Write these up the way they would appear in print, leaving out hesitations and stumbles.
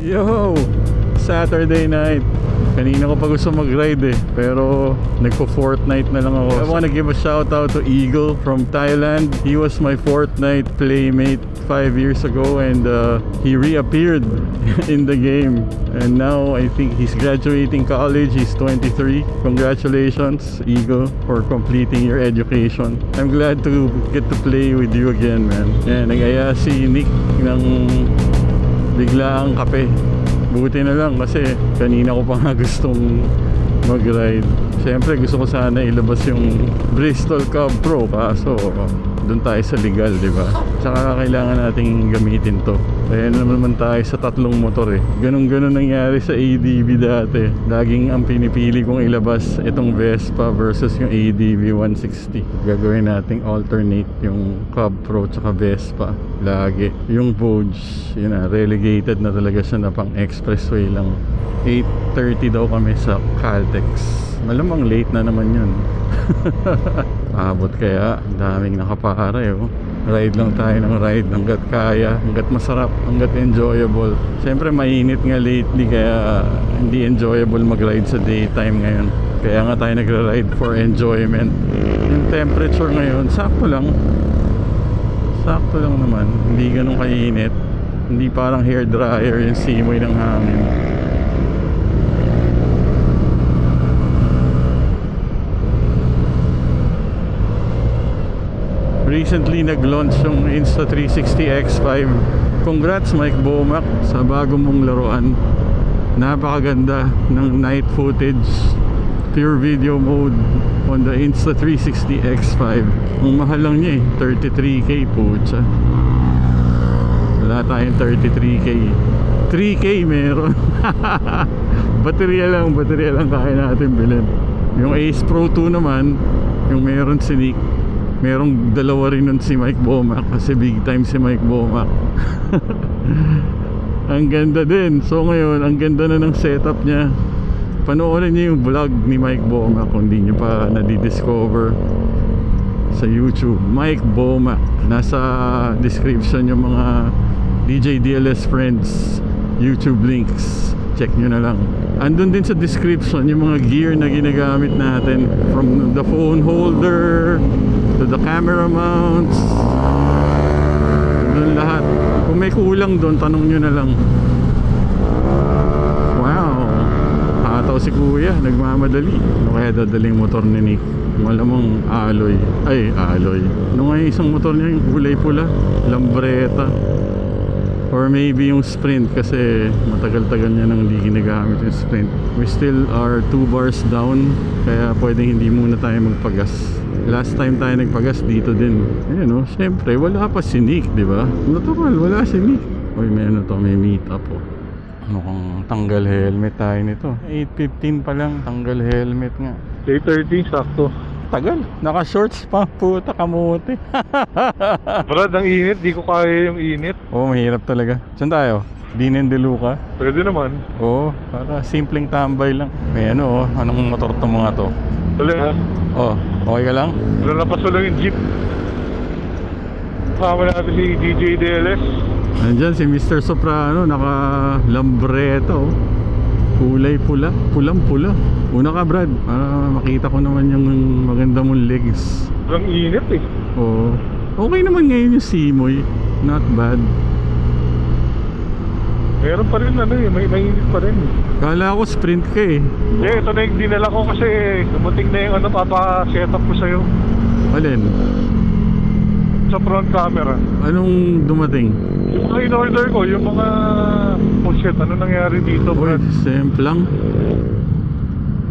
Yo! Saturday night. Kanina ko pa gusto mag-ride eh, pero nagpo-Fortnite na lang ako. I wanna give a shout out to Eagle from Thailand. He was my Fortnite playmate 5 years ago, and he reappeared in the game. And now I think he's graduating college. He's 23. Congratulations, Eagle, for completing your education. I'm glad to get to play with you again, man. And nag-aya si Nick ng biglaang kape. Buti na lang kasi kanina ko pa nga gustong mag-ride. Siyempre gusto ko sana ilabas yung Bristol Cub Pro, kaso doon tayo sa legal, di ba? Tsaka kailangan nating gamitin to. Kaya naman tayo sa tatlong motor eh. Ganun-ganun nangyari sa ADV dati. Laging ang pinipili kong ilabas itong Vespa versus yung ADV 160. Gagawin nating alternate yung Cub Pro tsaka Vespa. Lagi. Yung Vogue, yun na, relegated na talaga siya na pang expressway lang. 8:30 daw kami sa Caltex. Malamang late na naman yun. Abot kaya, daming nakapare oh. Ride lang tayo ng ride hanggat kaya, hanggat masarap, hanggat enjoyable. Siyempre mainit nga lately, kaya hindi enjoyable mag-ride sa daytime ngayon. Kaya nga tayo nagra-ride for enjoyment. Yung temperature ngayon, sakto lang. Sakto lang naman, hindi ganun kainit. Hindi parang hair dryer yung simoy ng hangin. Recently nag-launch yung Insta360 X5. Congrats Mike Bomac sa bago mong laruan. Napakaganda ng night footage, pure video mode on the Insta360 X5. Ang mahal lang niya eh, 33k po siya. Wala tayong 33k. 3k meron. baterya lang kaya natin bilhin. Yung Ace Pro 2 naman, yung meron si Nick, merong dalawa rin nun si Mike Bomac kasi big time si Mike Bomac. Ang ganda din. So ngayon, ang ganda na ng setup niya. Panoorin niyo yung vlog ni Mike Bomac kung hindi niyo pa nadidiscover sa YouTube. Mike Bomac. Nasa description yung mga DJ DLS Friends YouTube links. Check nyo na lang. Andun din sa description yung mga gear na ginagamit natin, from the phone holder to the camera mounts. Doon lahat. Kung may kulang doon, tanong nyo na lang. Wow, hataw si kuya, nagmamadali. Ano kaya dadaling motor ni Nick? Malamang alloy. Ay, alloy. Ano nga yung isang motor niya, yung kulay pula? Lambretta. Or maybe yung Sprint, kasi matagal-tagal niya nang hindi ginagamit yung Sprint. We still are 2 bars down, kaya pwedeng hindi muna tayo magpagas. Last time tayo nagpagas dito din. Ayan o, syempre wala pa si Nick, di ba? Natural, wala si Nick. Uy, may ano to, may meet up o. Ano kung tanggal helmet tayo nito? 8:15 pa lang, tanggal helmet nga. 8:30, sakto. Tagal, naka-shorts pa, puta kamote. Brad, ang init, di ko kaya yung init. Oo, mahirap talaga. Saan tayo? Dinen de Luca? Pwede naman. Oo, para simpleng tambay lang. May ano oh, anong motor to mga to? Tuloy ha? Oh, okay ka lang? Wala na paso lang yung jeep. Kasama natin si DJ DLS. Nandyan si Mr. Soprano, naka Lambretta oh. Kulay pula, pulang-pula. Una ka Brad, para makita ko naman yung maganda mong legs. Ang init eh. Oo. Okay naman ngayon yung simoy. Not bad. Meron pa rin ano eh, may init pa rin eh. Kala ko sprint ka eh. Hindi, ito na yung dinala ko kasi dumating na yung ano, papa-setup ko sa'yo. Alin? Sa front camera. Anong dumating? Yung mga in-order ko, yung mga... Oh shit, ano nangyari dito Uy, Brad? simple lang.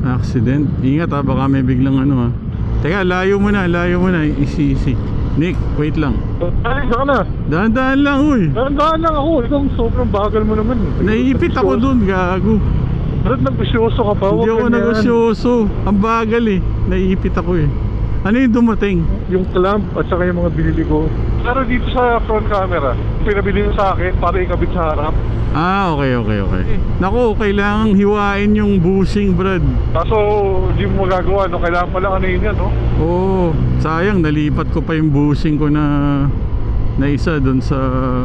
Accident. Ingat ha, baka may biglang ano ha. Teka, layo mo na, easy. Nick, wait lang. Ay, saka na. Dahan-dahan lang, uy. Dahan-dahan lang ako, ikaw sobrang bagal mo naman. Naiipit ako dun, gago. Brad, nagusyoso ka pa. Hindi ako nagusyoso. Ang bagal eh. Naiipit ako eh. Ano yung dumating? Yung clamp at saka yung mga binili ko. Pero dito sa front camera, pinabili mo sa akin para ikabit sa harap. Ah, okay. Naku, kailangan hiwain yung bushing, Brad. Kaso, hindi mo magagawa, no? Kailangan pala kanayin yan, no? Oo, sayang, nalipat ko pa yung bushing ko na isa doon sa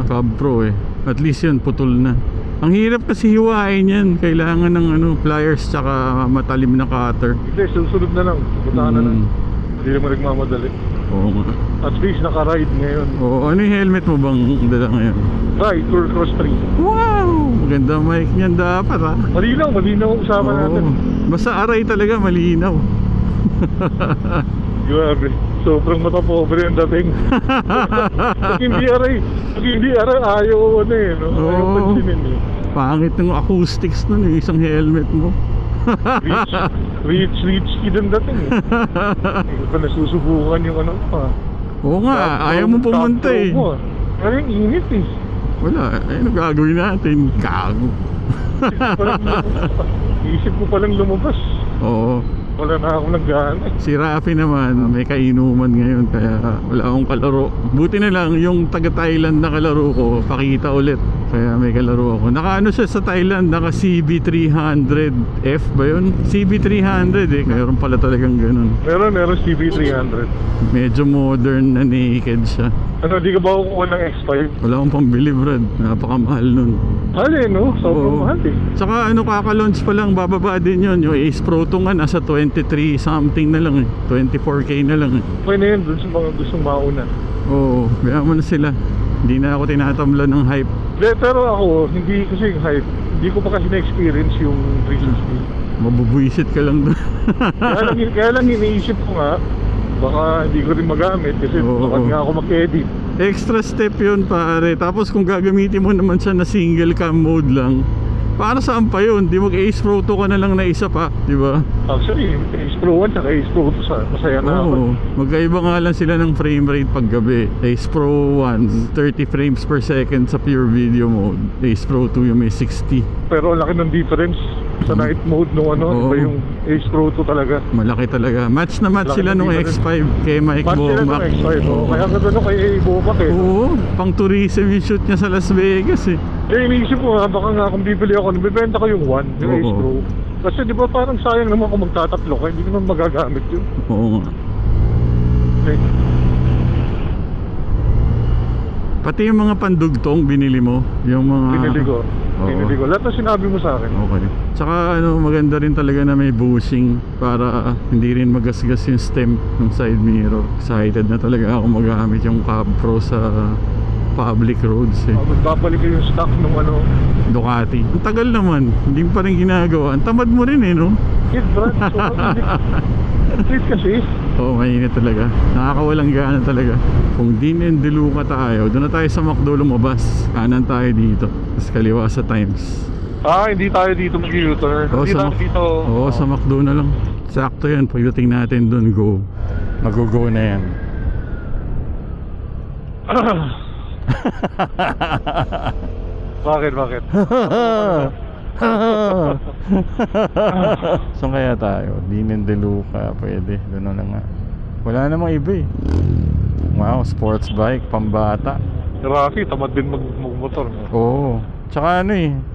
Cub Pro eh. At least yun, putol na. Ang hirap kasi hiwain yan. Kailangan ng pliers tsaka matalim na cutter. Hindi, susunod na lang. Puntahan na lang. Mm. Hindi naman nagmamadali. Oo nga. At least naka-ride ngayon. Oo, ano yung helmet mo bang dala ngayon? Ride, Tour Cross 3. Wow! Maganda mic niyan dapat ha. Malinaw ang usapan natin. Basta aray talaga malinaw. Grabe. Sobrang matapobre ang dating. Pag hindi aray, ayaw no? Ayaw Oo. pansinin eh. Pangit ng acoustics nun eh, isang helmet mo. Rich kid ang dating eh. Hindi pa nasusubukan yung pa. Oo nga, ayaw mo pumunta eh. Pero yung init eh. Wala, ano gagawin natin? Gago. Isip ko palang lumabas. Oo. Wala na akong nagana. Si Rafi naman, may kainuman ngayon kaya wala akong kalaro. Buti na lang yung taga Thailand na kalaro ko, pakita ulit. Kaya may kalaro ako. Naka siya sa Thailand, naka CB300F ba yun? CB300 eh, mayroon pala talagang ganun. Meron CB300. Medyo modern na naked siya. Ano, di ka ba kukuha ng X5? Wala akong pambili, Brad. Napakamahal nun. Mahal eh, no? Sobrang Oo. mahal eh. Tsaka kaka-launch pa lang, bababa din yun. Yung Ace Pro 2 nga, nasa 23 something na lang eh. 24K na lang eh. Okay na yun, dun sa mga gustong mauna. Oo, kaya mo na sila. Hindi na ako tinatamla ng hype. De, pero ako, hindi kasi yung hype. Hindi ko pa kasi na-experience yung 360. Mabubuisit ka lang doon. kaya lang iniisip ko nga, baka hindi ko rin magamit kasi Oo. bakit nga ako mag-edit. Extra step yun pare. Tapos kung gagamitin mo naman siya na single cam mode lang, para saan pa yun? Di mag-Ace Pro 2 ka na lang na isa pa, di ba? Actually, Ace Pro 1 at Ace Pro 2 masaya na ako. Oo, magkaiba nga lang sila ng frame rate pag gabi. Ace Pro 1, 30 frames per second sa pure video mode. Ace Pro 2 yung may 60. Pero ang laki ng difference sa night mode nung Oo. iba yung Ace Pro 2 talaga. Malaki talaga. Match na match Laki sila ng nung difference. X5 kay Mike Match sila Bomac. ng X5, oh. Kaya ganda nung kay Bomac eh. Oo, pang tourism yung shoot niya sa Las Vegas eh. Eh, iniisip ko nga, baka nga kung bibili ako, nabibenta ko yung 1, yung Ace Oo. Pro. Kasi di ba parang sayang naman kung magtatatlo ka, hindi naman magagamit yun. Oo nga. Okay. Pati yung mga pandugtong binili mo, yung mga Pinili ko. Oo. Pinili ko. Lahat na sinabi mo sa akin. Okay. Tsaka maganda rin talaga na may bushing para hindi rin magasgas yung stem ng side mirror. Excited na talaga ako magamit yung Cab Pro sa public roads eh. Magbabalik ko yung stock nung Ducati. Ang tagal naman, hindi pa rin ginagawa. Ang tamad mo rin eh, no? kid, Brad. So, treat kasi. Oo, mainit talaga. Nakakawalang gana talaga. Kung di Nindiluca tayo, doon na tayo sa McDo lumabas. Kanan tayo dito. Tapos kaliwa sa Times. Hindi tayo dito mag-U-turn. Oo, Hindi tayo dito. Oo, sa McDo na lang. Sakto yan. Pagdating natin doon, go. Mag-go na yan. Bakit? Saan kaya tayo? Di Nindiluca. Pwede. Doon na nga. Wala namang iba eh. Wow, sports bike, pambata. Rafi, tamad din mag-motor. Oo. Tsaka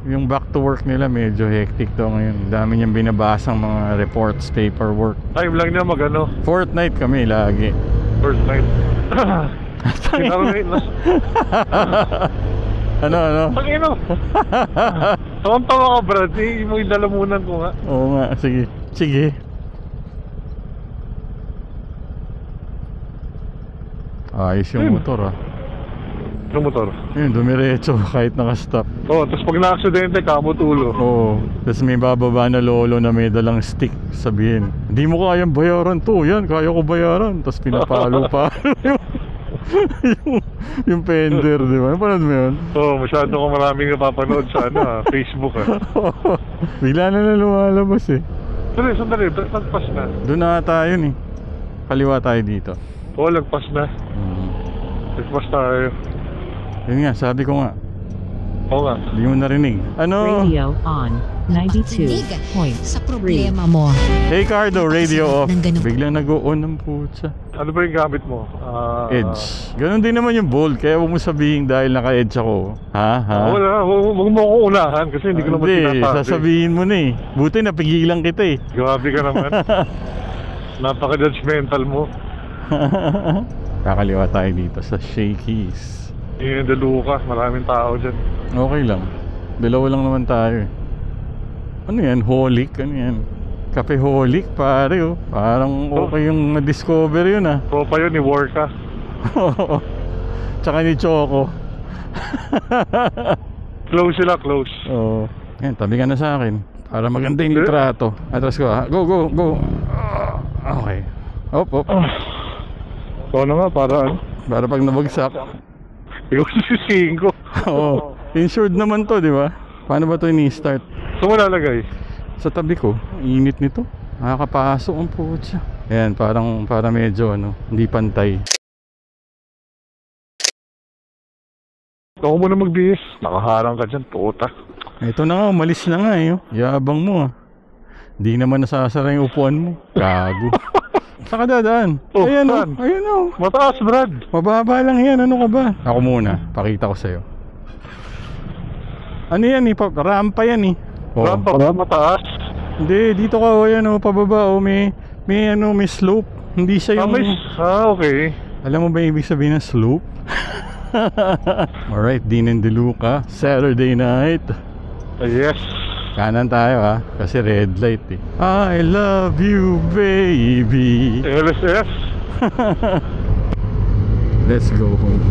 yung back to work nila medyo hectic daw ngayon. Dami niyang binabasang mga reports, paperwork. Time lang niya Fortnite kami lagi. first night. Ano? Pag-ino. Tawang-tawa ka, Brad. Mo yung lalamunan ko nga. Oo nga, sige. Ayos yung motor ah. Ano motor? Yun, dumiretso kahit nakastop. Tapos pag na-aksidente, kamo tulo. Oo. Tapos may bababa na lolo na may dalang stick. Sabihin, hindi mo kayang bayaran to. Yan, kaya ko bayaran. Tapos pinapalo pa. yung fender, di ba? Napanood mo yun? Masyado ko maraming napapanood sa Facebook Bigla na lumalabas eh. Sandali, nagpas na. Doon na tayo eh. Kaliwa tayo dito. Lagpas na. Nagpas tayo. Yun nga, sabi ko nga. Oo nga. Hindi mo narinig. Radio on 92 sa problema mo. Hey Cardo, radio off. Ng ganun. Biglang nag-o-on ng putsa. Ano ba yung gamit mo? Edge. Ganon din naman yung bold. Kaya huwag mo sabihin dahil naka-edge ako. Ha? Wala, huwag mo ako unahan kasi hindi ko naman Hindi, sinasabi. sasabihin mo na eh. Buti napigilan kita eh. Grabe ka naman. Napaka-judgmental mo. Kakaliwa tayo dito sa Shakey's. Nindiluca, maraming tao dyan. Okay lang. Dalawa lang naman tayo. Ano yan? Holic? Ano yan? Cafe Holic pare oh. Parang okay yung na-discover yun ah. Tropa yun ni Worka. Tsaka ni Choco. Close sila, close. Oo. Yan, tabi ka na sa akin. Para maganda yung litrato. Atras ko ha. Go, go, go. Okay. Op, op. Ikaw na nga, para ano? Para pag nabagsak. Ikaw sisisihin ko. Oo. Insured naman to, di ba? Paano ba to ini-start? Saan mo lalagay? Sa tabi ko. Init nito. Nakakapasok ang putya. Ayan, para medyo ano, hindi pantay. Ako muna magbihis. Nakaharang ka dyan, puta. Ito na nga, umalis na nga eh. Yabang mo ah. Di naman nasasara yung upuan mo. Gago. Saan ka dadaan? Oh, Ayan oh, saan? ayan oh. Mataas, Brad. Mababa lang yan, ano ka ba? Ako muna, pakita ko sa'yo. Ano yan eh, rampa yan eh. Oh. Rampa ba? Mataas? Hindi, dito ka oh, yan oh, pababa oh, may slope. Hindi siya yung... okay. Alam mo ba yung ibig sabihin ng slope? Alright, Dean and DeLuca, Saturday night. Yes. Kanan tayo ha, kasi red light eh. I love you baby. LSF. Let's go home.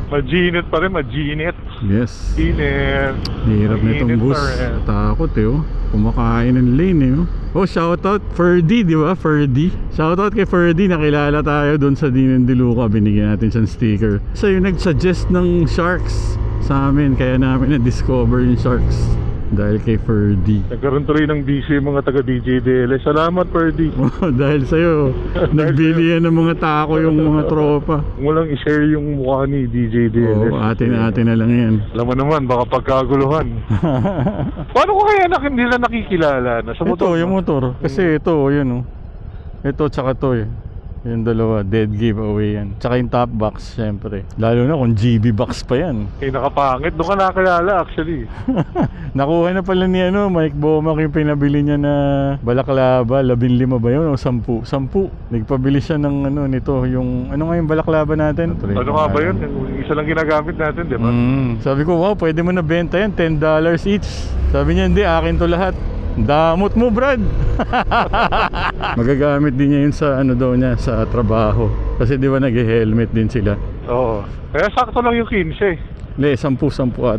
Maginit pa rin, maginit. Yes. Init. Hirap nitong bus. Takot eh oh. Kumakain ng lane eh oh. Oh, shoutout Ferdy, di ba? Ferdy. Shoutout kay Ferdy. Nakilala tayo doon sa Dean and DeLuca. Binigyan natin siyang sticker. So yung nag-suggest ng Sharks sa amin, kaya namin na-discover yung Sharks. Dahil kay Ferdy. Nagkaroon tuloy ng DC mga taga DJDL. Salamat, Ferdy. Oh, dahil sa'yo. Nagbili yan ng mga tako yung mga tropa. Kung walang i-share yung mukha ni DJDL. Oo, atin na lang yan. Alam mo naman, baka pagkaguluhan. Paano ko kaya hindi na nakikilala? Nasa motor Ito, yung motor. Kasi ito, yun oh. Ito, tsaka to eh. Yung dalawa, dead giveaway yan. Tsaka yung top box, syempre. Lalo na kung GB box pa yan. Eh, nakapangit. Doon ka nakakilala actually. Nakuha na pala ni Mike Bomac yung pinabili niya na balaklava. 15 ba yun o 10? 10. Nagpabili siya ng nito. Yung, ano nga yung balaklava natin? Ano nga ba yun? Isa lang ginagamit natin, di ba? Sabi ko, wow, pwede mo na benta yan. $10 each. Sabi niya, hindi, akin to lahat. Damot mo, Brad. Magagamit din niya yun sa daw niya, sa trabaho. Kasi di ba nag-helmet din sila. Oo. Kaya sakto lang yung 15. Hindi, 10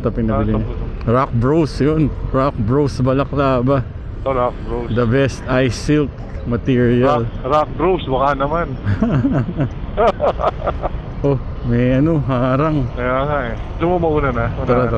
ata pinabili niya. Rock Bros yun. Rock Bros balaklava. Rock Bros. The best ice silk material. Rock Bros, baka naman. Oh, may harang. Kaya nga eh. Doon mo mauna na. Tara.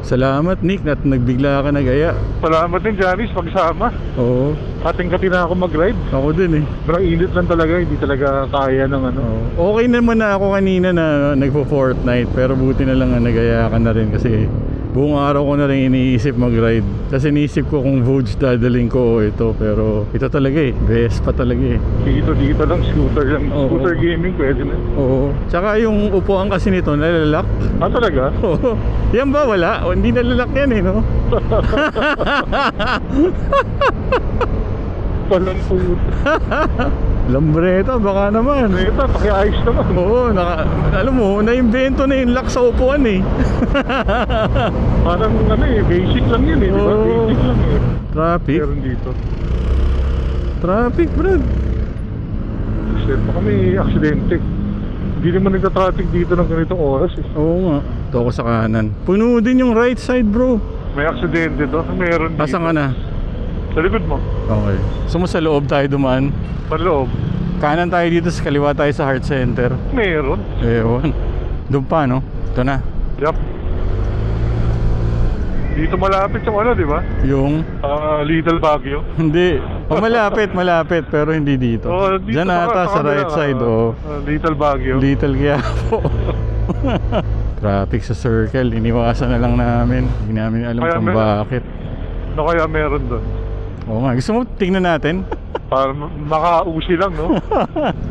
Salamat Nick at nagbigla ka nagaya. Salamat din Janice, pagsama. Oo. Kating-kati na ako mag-ride. Ako din eh. Pero init lang talaga, hindi talaga kaya ng Oo. Okay naman na ako kanina na nagpo-Fortnite. Pero buti na lang nagaya ka na rin kasi buong araw ko na rin iniisip mag-ride. Kasi iniisip ko kung Vogue dadaling ko o ito. Pero ito talaga eh, Vespa talaga eh. Dito lang, scooter lang. Oo. Scooter gaming pwede na. Oo. Tsaka yung upuan kasi nito nalalak. Ah, talaga? Oo. Yan ba wala? O, hindi nalalak yan eh, no? Palang food. Lambreta, baka naman. Ito, pakiayos naman. Oo, alam mo, na-invento na yung lock sa upuan eh. Parang basic lang yun eh, di ba? Oo. Basic lang eh. Traffic. Meron dito. Traffic, Brad. Shit, baka may aksidente. Hindi naman nagka-traffic dito ng ganitong oras eh. Oo nga. Ito ako sa kanan. Puno din yung right side, bro. May aksidente to, meron dito. Asan ka na? Sa likod mo. Okay. So mo sa loob tayo dumaan. Panloob. Kanan tayo dito, sa kaliwa tayo sa Heart Center. Meron. Ewan. Doon pa, no? Ito na. Yup. Dito malapit yung di ba? Yung? Little Baguio. Hindi. Malapit, pero hindi dito. Dito Diyan ata sa right side, Little Baguio. Little Quiapo. Traffic sa circle, iniwasan na lang namin. Hindi namin alam Kaya kung bakit. Ano kaya meron doon? Oo nga, gusto mo tingnan natin? Para makausi lang, no?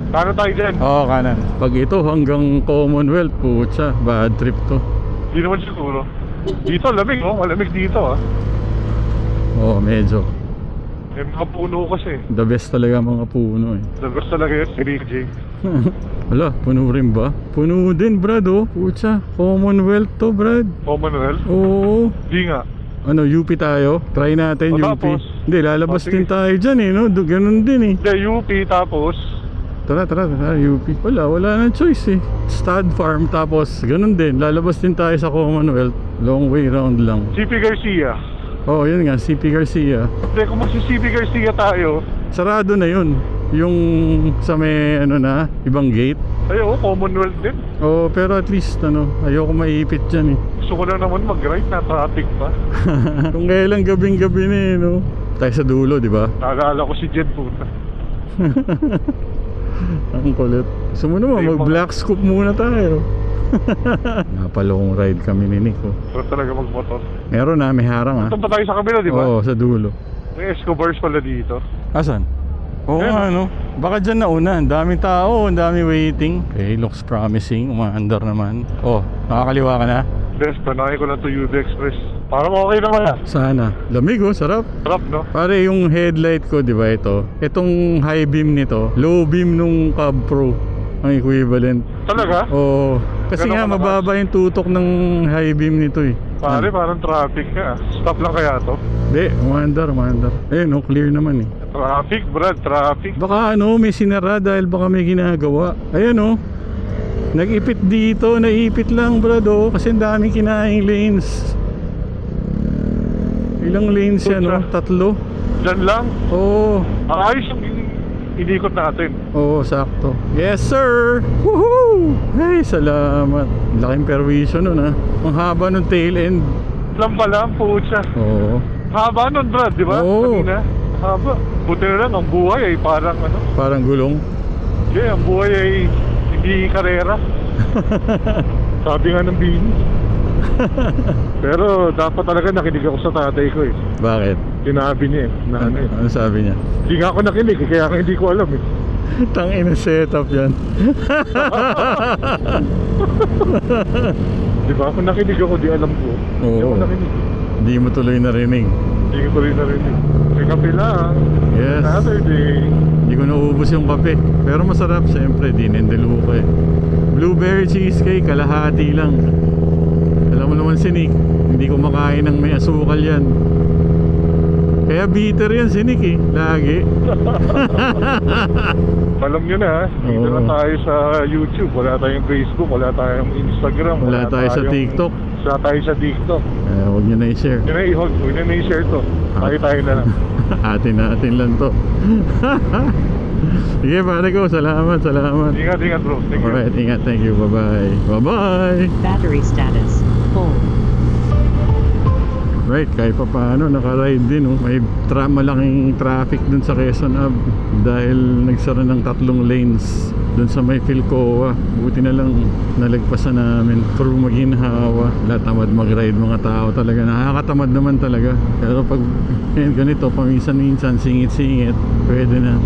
Kano tayo dyan? Oo, kanan. Pag ito hanggang Commonwealth, putsa, bad trip to. Hindi naman siguro. Dito, lamig, oh. Malamig dito, ah. Oo, medyo. May mga puno kasi. The best talaga mga puno eh. Labas talaga yun, DJ. Wala, puno rin ba? Puno din brad oh. Pucha, Commonwealth to brad. Commonwealth? Oo. Di nga. Ano, UP tayo? Try natin O, UP. tapos? Hindi, lalabas O, sige. din tayo dyan eh, no? Ganun din eh. Hindi, UP tapos. Tara, UP. Wala nang choice eh. Stud Farm, tapos ganun din. Lalabas din tayo sa Commonwealth. Long way round lang. CP Garcia. Oo, yun nga, CP Garcia. Hindi, kung magsi-CP Garcia tayo, Sarado na yun. Yung sa may, ano na, ibang gate. ay oo, Commonwealth din. Oo, pero at least, ano, ayoko maiipit dyan eh. Gusto ko lang naman mag-ride, na traffic pa. Kung kailan gabing-gabi na eh, no? Tayo sa dulo, di ba? Naalala ko si Jed puta. Ang kulit. Gusto mo naman, mag-black scoop muna tayo. Napalong ride kami ni Nico. Pero talaga mag-motor. Meron na, may harang ah. Ito pa tayo sa kabila, di ba? Oo, sa dulo. May Escobars pala dito. Asan? Oo Ayun, nga, no? Baka dyan nauna. Ang daming tao, ang daming waiting. Okay, looks promising. Umaandar naman. Oh, nakakaliwa ka na? Best, panay ko lang to UV Express. Parang okay naman ah. Sana. Lamig oh, sarap. Sarap, no? Pare, yung headlight ko, di ba ito? Itong high beam nito, low beam nung Cab Pro. Ang equivalent. Talaga? Oo. Kasi Ganun nga, ka mababa yung tutok ng high beam nito eh. Pare, parang traffic ka ah. Stop lang kaya to? Hindi, umandar. Ayun oh, clear naman eh. Traffic, Brad, traffic. Baka ano, may sinara dahil baka may ginagawa. Ayan oh. Nag-ipit dito, naipit lang brad oh. Kasi ang daming kinaing lanes. Ilang lanes yan oh? 3? Diyan lang. Oo. Ayos yung inikot natin. Oo, sakto. Yes sir! Woohoo! Ay, salamat. Laking perwisyo nun ah. Ang haba ng tail end. Lang pala, pucha. Oo. Haba nun, Brad, di ba? Oo. Kanina. Haba. Buti na lang, ang buhay ay parang ano. Parang gulong. Yeah, ang buhay ay hindi karera. Sabi nga ng bini. Pero dapat talaga nakinig ako sa tatay ko eh. Bakit? Sinabi niya eh, na ano eh. Ano sabi niya? Hindi nga ako nakinig eh, kaya nga hindi ko alam eh. Tangina setup yan. Di ba? Kung nakinig ako, di alam ko. Hindi ako Oo. nakinig. Hindi mo tuloy narinig. Hindi ko tuloy narinig. May kape lang. Yes. Saturday. Hindi ko naubos yung kape. Pero masarap siyempre, dinendelu ko eh. Blueberry cheesecake, kalahati lang. Alam mo naman si Nick, hindi ko makain ng may asukal yan. Kaya bitter yan si Nick eh, lagi. Alam nyo na, dito Oo. na tayo sa YouTube. Wala tayong Facebook, wala tayong Instagram. Wala tayo sa tayong- TikTok. Wala tayo sa TikTok. Huwag nyo na i-share. Yun na i-hold, huwag na i-share to. Tayo na lang. Atin lang to. Sige pare ko, salamat. Ingat bro. Thank you. Alright, ingat, thank you, bye-bye. Battery status full. Right, kahit pa paano naka-ride din oh. May malaking traffic dun sa Quezon Ave dahil nagsara ng 3 lanes dun sa may Philcoa. Buti na lang nalagpasan namin through maginhawa. Lahat tamad mag-ride mga tao talaga. Nakakatamad naman talaga. Pero pag ganito, paminsan-minsan singit-singit, pwede na.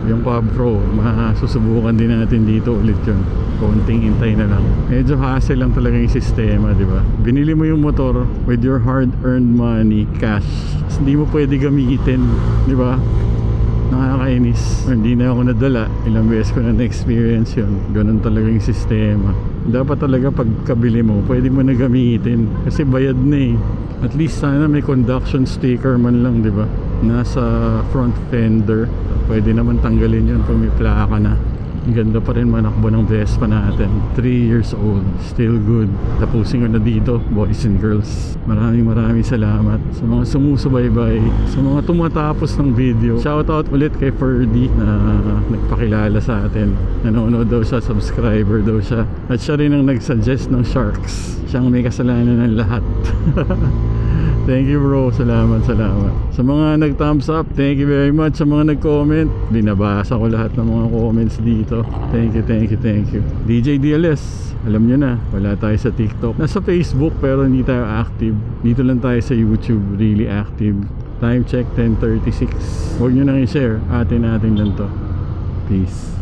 Yung Cab Pro, masusubukan din natin dito ulit yun. Konting intay na lang. Medyo hassle lang talaga yung sistema, di ba? Binili mo yung motor with your hard-earned money, cash. Hindi mo pwede gamitin, di ba? Nakakainis. Hindi na ako nadala. Ilang beses ko na na-experience yun. Ganun talaga yung sistema. Dapat talaga pagkabili mo, pwede mo na gamitin. Kasi bayad na eh. At least sana may conduction sticker man lang, di ba? Nasa front fender. Pwede naman tanggalin yun pag may plaka na. Ang ganda pa rin manakbo ng Vespa natin. 3 years old, still good. Tapusin ko na dito, boys and girls. Maraming salamat sa mga sumusubaybay, sa mga tumatapos ng video. Shoutout ulit kay Ferdy na nagpakilala sa atin. Nanonood daw siya, subscriber daw siya. At siya rin ang nagsuggest ng Sharks. Siyang may kasalanan ng lahat. Thank you bro, salamat. Sa mga nag-thumbs up, thank you very much. Sa mga nag-comment, binabasa ko lahat ng mga comments dito. Thank you. DJ DLS, alam nyo na, wala tayo sa TikTok. Nasa Facebook pero hindi tayo active. Dito lang tayo sa YouTube, really active. Time check 10:36. Huwag nyo nang i-share, atin lang to. Peace.